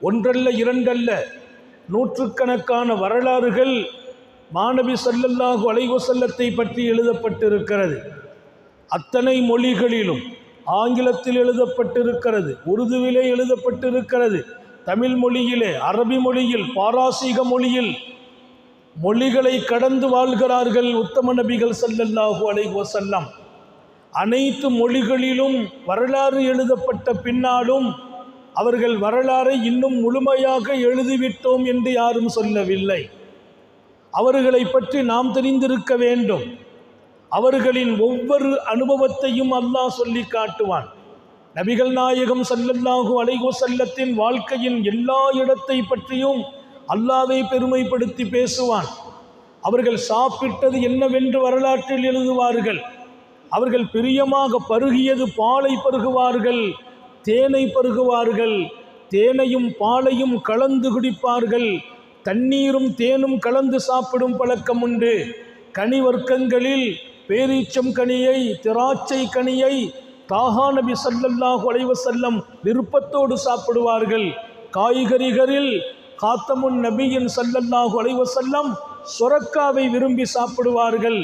ஒன்றல்ல இரண்டல்ல, நூற்றுக்கணக்கான வரலாறுகள் மாநபி ஸல்லல்லாஹு அலைஹி வஸல்லத்தை பற்றி எழுதப்பட்டிருக்கிறது. அத்தனை மொழிகளிலும், ஆங்கிலத்தில் எழுதப்பட்டிருக்கிறது, உருதுவிலே எழுதப்பட்டிருக்கிறது, தமிழ் மொழியிலே, அரபி மொழியில், பாராசீக மொழியில், மொழிகளை கடந்து வாழ்கிறார்கள் உத்தம நபிகள் ஸல்லல்லாஹு அலைஹி வஸல்லம். அனைத்து மொழிகளிலும் வரலாறு எழுதப்பட்ட பின்னாலும் அவர்கள் வரலாறை இன்னும் முழுமையாக எழுதிவிட்டோம் என்று யாரும் சொல்லவில்லை. அவர்களை பற்றி நாம் தெரிந்திருக்க வேண்டும். அவர்களின் ஒவ்வொரு அனுபவத்தையும் அல்லாஹ் சொல்லி காட்டுவான். நபிகள் நாயகம் ஸல்லல்லாஹு அலைஹி வஸல்லத்தின் வாழ்க்கையின் எல்லா இடத்தை பற்றியும் அல்லாஹ்வை பெருமைப்படுத்தி பேசுவான். அவர்கள் சாப்பிட்டது என்னவென்று வரலாற்றில் எழுதுவார்கள். அவர்கள் பிரியமாக பருகியது பாலை பருகுவார்கள், தேனை பருகுவார்கள், தேனையும் பாலையும் கலந்து குடிப்பார்கள், தண்ணீரும் தேனும் கலந்து சாப்பிடும் பழக்கம் உண்டு. கனி வர்க்கங்களில் பேரீச்சம் கனியை, திராட்சை கனியை தாஹா நபி ஸல்லல்லாஹு அலைஹி வஸல்லம் விருப்பத்தோடு சாப்பிடுவார்கள். காய்கறிகளில் காத்தமுன் நபியின் ஸல்லல்லாஹு அலைஹி வஸல்லம் சொரக்காவை விரும்பி சாப்பிடுவார்கள்.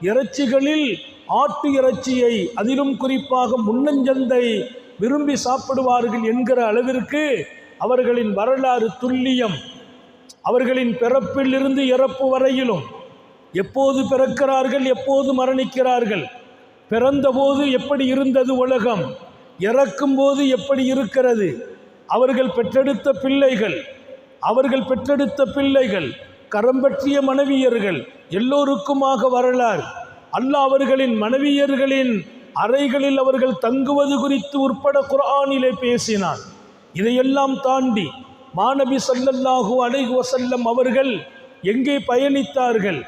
இறைச்சிகளில் ஆட்டு இறைச்சியை, அதிலும் குறிப்பாக முன்னஞ்சந்தை விரும்பி சாப்பிடுவார்கள் என்கிற அளவிற்கு அவர்களின் வரலாறு துல்லியம். அவர்களின் பிறப்பிலிருந்து இறப்பு வரையிலும், எப்போது பிறக்கிறார்கள், எப்போது மரணிக்கிறார்கள், பிறந்தபோது எப்படி இருந்தது உலகம், இறக்கும்போது எப்படி இருக்கிறது, அவர்கள் பெற்றெடுத்த பிள்ளைகள், கரம் பற்றிய மனைவியர்கள், எல்லோருக்குமாக வரலாறு. அல்லாஹ் அவர்களின் மனைவியர்களின் அறைகளில் அவர்கள் தங்குவது குறித்து உட்பட குர்ஆனிலே பேசினான். இதையெல்லாம் தாண்டி மாநபி ஸல்லல்லாஹு அலைஹி வஸல்லம் அவர்கள் எங்கே பயணித்தார்கள்,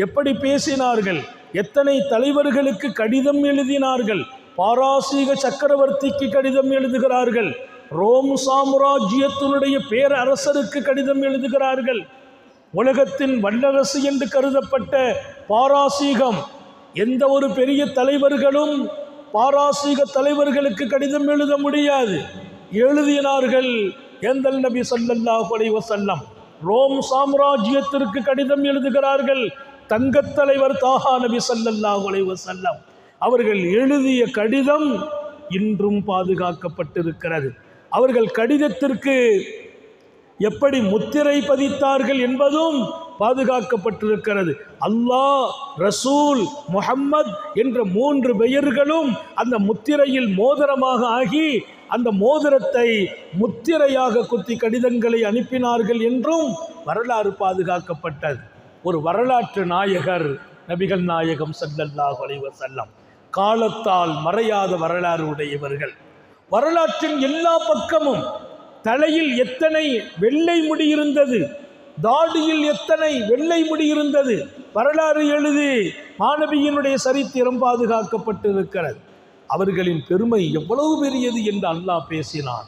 எப்படி பேசினார்கள், எத்தனை தலைவர்களுக்கு கடிதம் எழுதினார்கள். பாராசீக சக்கரவர்த்திக்கு கடிதம் எழுதுகிறார்கள், ரோம் சாம்ராஜ்யத்தினுடைய பேரரசருக்கு கடிதம் எழுதுகிறார்கள். உலகத்தின் வல்லரசு என்று கருதப்பட்ட பாராசீகம், எந்த ஒரு பெரிய தலைவர்களும் பாராசீக தலைவர்களுக்கு கடிதம் எழுத முடியாது. எழுதினார்கள் ஏந்தல் நபி ஸல்லல்லாஹு அலைஹி வஸல்லம். ரோம் சாம்ராஜ்யத்திற்கு கடிதம் எழுதுகிறார்கள் தங்கத் தலைவர் தாஹா நபி ஸல்லல்லாஹு அலைஹி வஸல்லம். அவர்கள் எழுதிய கடிதம் இன்றும் பாதுகாக்கப்பட்டிருக்கிறது. அவர்கள் கடிதத்திற்கு எப்படி முத்திரை பதித்தார்கள் என்பதும் பாதுகாக்கப்பட்டிருக்கிறது. அல்லாஹ், ரசூல், முஹம்மத் என்ற 3 பெயர்களும் அந்த முத்திரையில் மோதிரமாக ஆகி அந்த மோதிரத்தை முத்திரையாக குத்தி கடிதங்களை அனுப்பினார்கள் என்றும் வரலாறு பாதுகாக்கப்பட்டது. ஒரு வரலாற்று நாயகர் நபிகள் நாயகம் ஸல்லல்லாஹு அலைஹி வஸல்லம். காலத்தால் மறையாத வரலாறு உடையவர்கள். வரலாற்றின் எல்லா பக்கமும் தலையில் எத்தனை வெள்ளை முடி இருந்தது, தாடியில் எத்தனை வெள்ளை முடி இருந்தது, வரலாறு எழுதி மாநபியினுடைய சரித்திரம் பாதுகாக்கப்பட்டிருக்கிறது. அவர்களின் பெருமை எவ்வளவு பெரியது என்று அல்லாஹ் பேசினான்.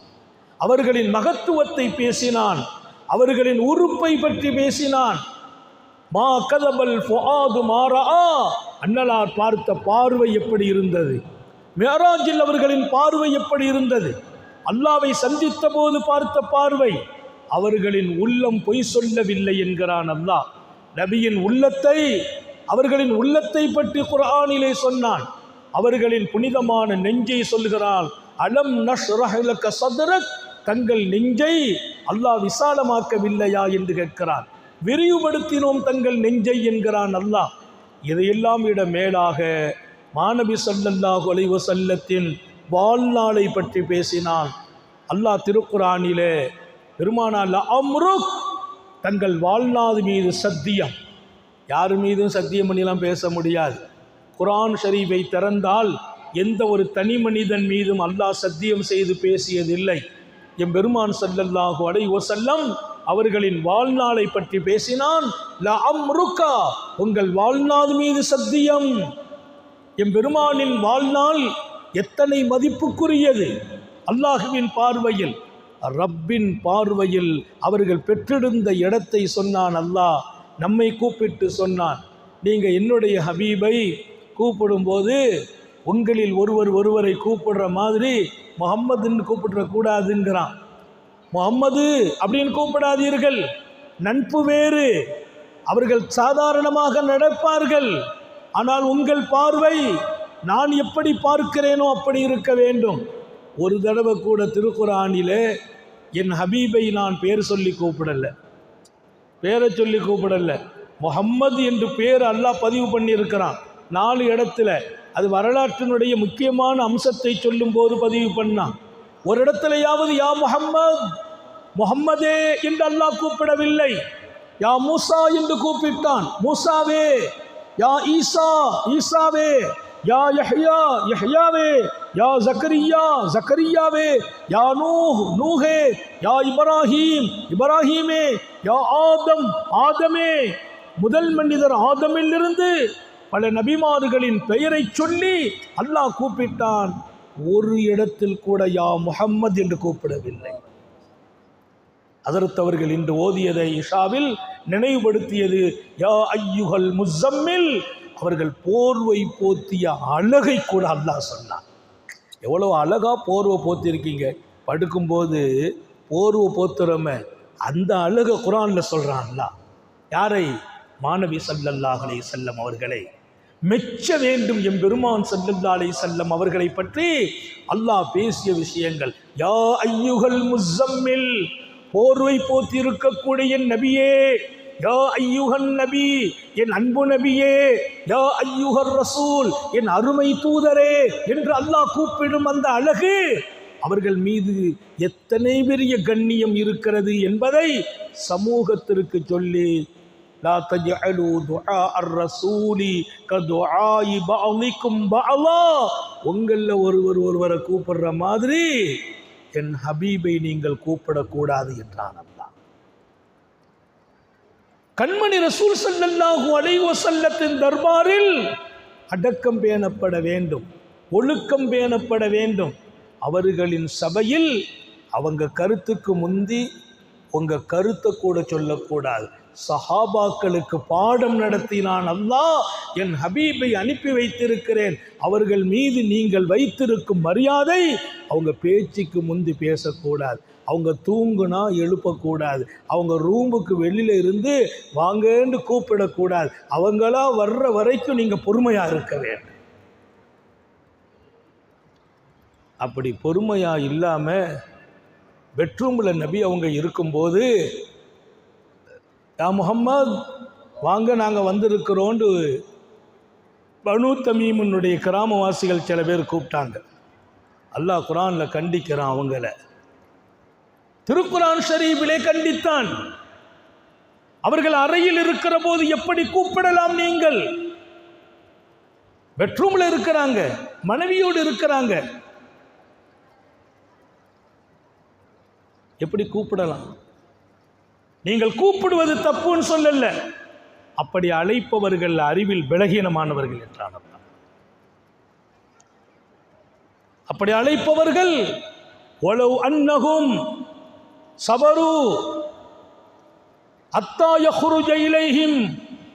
அவர்களின் மகத்துவத்தை பேசினான். அவர்களின் உறுப்பை பற்றி பேசினான். மா கதபல் ஃபுஆது மா ரஆ, அன்னலார் பார்த்த பார்வை எப்படி இருந்தது, மிஅராஜில் அவர்களின் பார்வை எப்படி இருந்தது, அல்லாவை சந்தித்த போது பார்த்த பார்வை. அவர்களின் உள்ளம் பொய் சொல்லவில்லை என்கிறான் அல்லாஹ். நபியின் உள்ளத்தை, அவர்களின் உள்ளத்தை பற்றி குர்ஆனிலே சொன்னான். அவர்களின் புனிதமான நெஞ்சை சொல்கிறான். அலம் நஷ்ரஹ் லக ஸத்ரக், தங்கள் நெஞ்சை அல்லாஹ் விசாலமாக்கவில்லையா என்று கேட்கிறான். விரிவுபடுத்தினோம் தங்கள் நெஞ்சை என்கிறான் அல்லாஹ். இதையெல்லாம் விட மேலாக மாநபி ஸல்லல்லாஹு அலைஹி வஸல்லத்தின் வாழ்நாளை பற்றி பேசினான் அல்லாஹ். திருக்குர்ஆனிலே பெருமானார் அம்ருக், தங்கள் வாழ்நாள் மீது சத்தியம். யார் மீதும் சத்தியம் பண்ணிலாம் பேச முடியாது. குர்ஆன் ஷரீஃபை திறந்தால் எந்த ஒரு தனி மனிதன் மீதும் அல்லாஹ் சத்தியம் செய்து பேசியதில்லை. எம் பெருமான் ஸல்லல்லாஹு அலைஹி வஸல்லம் அவர்களின் வாழ்நாளை பற்றி பேசினான். லஅம்ருகா, உங்கள் வாழ்நாள் மீது சத்தியம். எம் பெருமானின் வாழ்நாள் எத்தனை மதிப்புக்குரியது அல்லாஹுவின் பார்வையில், ரப்பின் பார்வையில். அவர்கள் பெற்றிருந்த இடத்தை சொன்னான் அல்லாஹ். நம்மை கூப்பிட்டு சொன்னான், நீங்கள் என்னுடைய ஹபீபை கூப்பிடும்போது உங்களில் ஒருவரை கூப்பிடுற மாதிரி முஹம்மதுன்னு கூப்பிடக்கூடாதுங்கிறான். முஹம்மது அப்படின்னு கூப்பிடாதீர்கள், நட்பு வேறு. அவர்கள் சாதாரணமாக நடப்பார்கள். ஆனால் உங்கள் பார்வை நான் எப்படி பார்க்கிறேனோ அப்படி இருக்க வேண்டும். ஒரு தடவை கூட திருக்குர்ஆனிலே என் ஹபீபை நான் பேர் சொல்லி கூப்பிடலை, பேரை சொல்லி கூப்பிடலை. முஹம்மது என்று பேர் அல்லாஹ் பதிவு பண்ணியிருக்கிறான் 4 இடத்துல. அது வரலாற்றினுடைய முக்கியமான அம்சத்தை சொல்லும் போது பதிவு பண்ணான். ஒரு இடத்துலையாவது யா முஹம்மத், முஹம்மதே என்று அல்லாஹ் கூப்பிடவில்லை. யா மூசா என்று கூப்பிட்டான், மூசாவே. யா ஈசா, ஈசாவே. யா யஹ்யா, யஹ்யாவே. யா ஜக்கரியா, ஜக்கரியாவே. யா நூஹ், நூஹே. யா இப்ராஹீம், இப்ராஹீமே. யா ஆதம், ஆதமே. முதல் மனிதர் ஆதமிலிருந்து பல நபிமார்களின் பெயரை சொல்லி அல்லாஹ் கூப்பிட்டான். ஒரு இடத்தில் கூட யா முஹம்மது என்று கூப்பிடவில்லை. ஹஜ்ரத் அவர்கள் இன்று ஓதியதை இஷாவில் நினைவுபடுத்தியது யா ஐயுகல் முஸம்மில். அவர்கள் போர்வை போத்திய அழகை கூட அல்லாஹ் சொன்னான். எவ்வளோ அழகா போர்வை போத்திருக்கீங்க. படுக்கும்போது போர்வை போத்துறோமே அந்த அழகை குர்ஆனில் சொல்கிறான் அல்லாஹ். யாரை? மாணவி ஸல்லல்லாஹு அலைஹி வஸல்லம் அவர்களை மெச்ச வேண்டும். எம்பெருமான் ஸல்லல்லாஹு அலைஹி வஸல்லம் அவர்களை பற்றி அல்லாஹ் பேசிய விஷயங்கள். யா ஐயுகல் முஸம்மில், போர்வை போத்தி இருக்கக்கூடிய நபியே. யா ஐயுகன் நபி, என் அன்பு நபியே. யா ஐயுகர் ரசூல், என் அருமை தூதரே என்று அல்லாஹ் கூப்பிடும் அந்த அழகு அவர்கள் மீது எத்தனை பெரிய கண்ணியம் இருக்கிறது என்பதை சமூகத்திற்கு சொல்லி லா தஜஅலு துஆ அர்-ரசூலி கதுஆஇ பஅலிக்கும் பஅலா, உங்களில் ஒருவரை கூப்பிடுற மாதிரி என் ஹபீபை நீங்கள் கூப்பிடக்கூடாது என்றான் அல்லாஹ். கண்மணி ரசூல் ஸல்லல்லாஹு அலைஹி வஸல்லத்தின் தர்பாரில் அடக்கம் பேணப்பட வேண்டும், ஒழுக்கம் பேணப்பட வேண்டும். அவர்களின் சபையில் அவங்க கருத்துக்கு முந்தி உங்கள் கருத்தை கூட சொல்லக்கூடாது. சஹாபாக்களுக்கு பாடம் நடத்தினான் அல்லாஹ். என் ஹபீபை அனுப்பி வைத்திருக்கிறேன், அவர்கள் மீது நீங்கள் வைத்திருக்கும் மரியாதை அவங்க பேச்சுக்கு முந்தி பேசக்கூடாது, அவங்க தூங்குனா எழுப்பக்கூடாது, அவங்க ரூமுக்கு வெளியில் இருந்து வாங்கன்னு கூப்பிடக்கூடாது, அவங்களா வர்ற வரைக்கும் நீங்கள் பொறுமையாக இருக்க வேண்டும். அப்படி பொறுமையாக இல்லாமல் பெட்ரூமில் நபி அவங்க இருக்கும்போது யா முஹம்மத் வாங்க நாங்கள் வந்திருக்கிறோன்னு பனு தமீமுன்னுடைய கிராமவாசிகள் சில பேர் கூப்பிட்டாங்க. அல்லாஹ் குர்ஆனில் கண்டிக்கிறான் அவங்கள. திருக்குர்ஆன் ஷரீஃபிலே கண்டித்தான். அவர்கள் அறையில் இருக்கிற போது எப்படி கூப்பிடலாம்? நீங்கள் பெட்ரூமில் இருக்கிறாங்க, மனைவியோடு இருக்கிறாங்க, எப்படி கூப்பிடலாம்? நீங்கள் கூப்பிடுவது தப்புன்னு சொல்லல, அப்படி அழைப்பவர்கள் அறிவில் பலகீனமானவர்கள் என்றான். அப்படி அழைப்பவர்கள் வலவ் அன்னஹும் சபரு ஹத்தா யஹ்ருஜ இலைஹிம்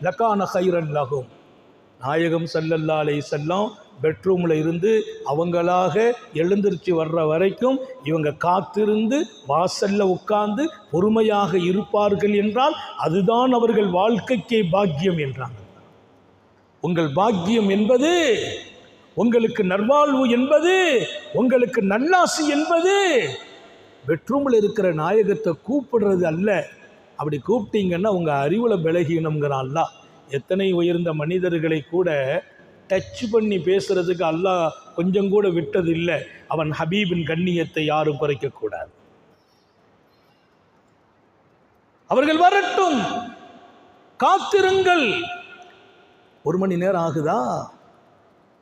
லகான கைரன் லஹும். நாயகம் ஸல்லல்லாஹு அலைஹி வஸல்லம் பெட்ரூமில் இருந்து அவங்களாக எழுந்திருச்சு வர்ற வரைக்கும் இவங்க காத்திருந்து வாசலில் உட்கார்ந்து பொறுமையாக இருப்பார்கள் என்றால் அதுதான் அவர்கள் வாழ்க்கைக்கே பாக்கியம் என்றாங்க. உங்கள் பாக்கியம் என்பது, உங்களுக்கு நல்வாழ்வு என்பது, உங்களுக்கு நல்லாசி என்பது பெட்ரூமில் இருக்கிற நாயகத்தை கூப்பிடுறது அல்ல. அப்படி கூப்பிட்டீங்கன்னா உங்கள் அறிவில் பலகீனம்ங்கிறான் அல்லாஹ். எத்தனை உயர்ந்த மனிதர்களை கூட டச் பண்ணி பேசுறதுக்கு அல்லாஹ் கொஞ்சம் கூட விட்டது இல்லை. அவன் ஹபீபின் கண்ணியத்தை யாரும் குறைக்கக்கூடாது. அவர்கள் வரட்டும், காத்திருங்கள். 1 மணி நேரம் ஆகுதா?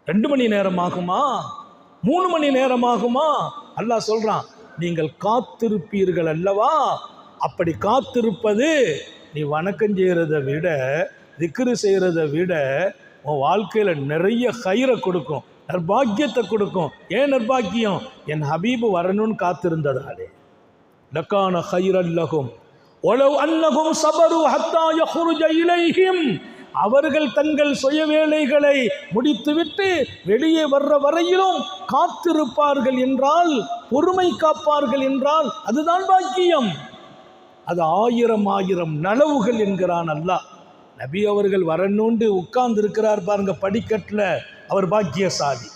2 மணி நேரம் ஆகுமா? 3 மணி நேரம் ஆகுமா? அல்லாஹ் சொல்றான், நீங்கள் காத்திருப்பீர்கள் அல்லவா? அப்படி காத்திருப்பது நீ வணக்கம் செய்கிறதை விட, திக்ரு செய்கிறதை விட உன் வாழ்க்கையில் நிறைய கயிறை கொடுக்கும், நற்பாக்கியத்தை கொடுக்கும். ஏன் நற்பாக்கியம்? என் ஹபீபு வரணும்னு காத்திருந்ததாலே. லக்கான கைரல் லஹும் வலவ் அன்னஹும் ஸபரு ஹத்தா யஹ்ருஜ இலைஹிம் அவர்கள் தங்கள் சுய வேலைகளை முடித்துவிட்டு வெளியே வர்ற வரையிலும் காத்திருப்பார்கள் என்றால், பொறுமை காப்பார்கள் என்றால் அதுதான் பாக்கியம். அது 1000 நனவுகள் என்கிறான் அல்லாஹ். நபி அவர்கள் வரணுண்டு உட்கார்ந்து இருக்கிறார் பாருங்க படிக்கட்டில், அவர் பாக்கியசாலி.